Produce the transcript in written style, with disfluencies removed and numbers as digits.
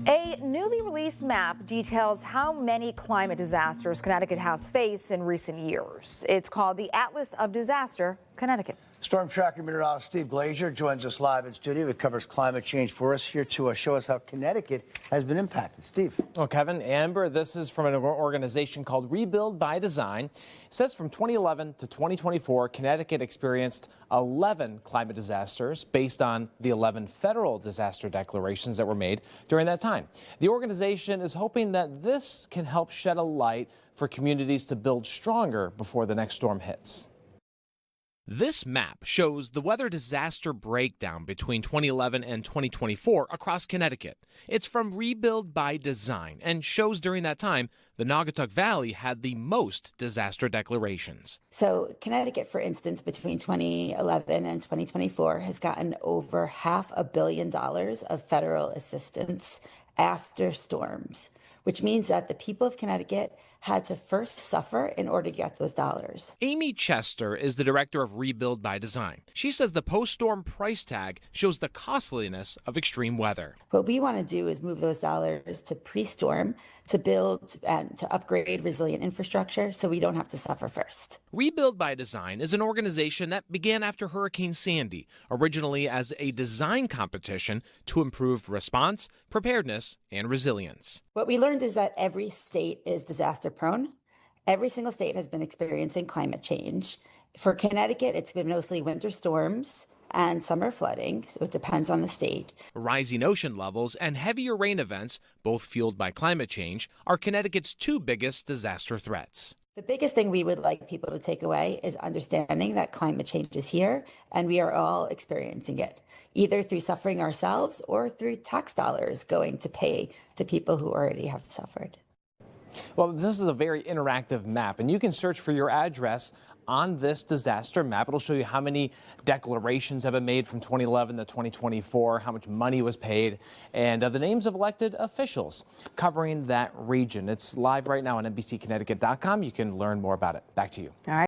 A newly released map details how many climate disasters Connecticut has faced in recent years. It's called the Atlas of Disaster, Connecticut. Storm tracker meteorologist Steve Glazier joins us live in studio. He covers climate change for us, here to show us how Connecticut has been impacted. Steve. Well, Kevin, Amber, this is from an organization called Rebuild by Design. It says from 2011 to 2024, Connecticut experienced 11 climate disasters based on the 11 federal disaster declarations that were made during that time. The organization is hoping that this can help shed a light for communities to build stronger before the next storm hits. This map shows the weather disaster breakdown between 2011 and 2024 across Connecticut. It's from Rebuild by Design and shows during that time the Naugatuck Valley had the most disaster declarations. So Connecticut, for instance, between 2011 and 2024 has gotten over $500 million of federal assistance after storms, which means that the people of Connecticut had to first suffer in order to get those dollars. Amy Chester is the director of Rebuild by Design. She says the post-storm price tag shows the costliness of extreme weather. What we want to do is move those dollars to pre-storm, to build and to upgrade resilient infrastructure so we don't have to suffer first. Rebuild by Design is an organization that began after Hurricane Sandy, originally as a design competition to improve response, preparedness, and resilience. What we learned is that every state is disaster prone. Every single state has been experiencing climate change. For Connecticut, it's been mostly winter storms and summer flooding, so it depends on the state. Rising ocean levels and heavier rain events, both fueled by climate change, are Connecticut's two biggest disaster threats. The biggest thing we would like people to take away is understanding that climate change is here and we are all experiencing it, either through suffering ourselves or through tax dollars going to pay to people who already have suffered. Well, this is a very interactive map, and you can search for your address on this disaster map. It'll show you how many declarations have been made from 2011 to 2024, how much money was paid, and the names of elected officials covering that region. It's live right now on NBCConnecticut.com. You can learn more about it. Back to you. All right.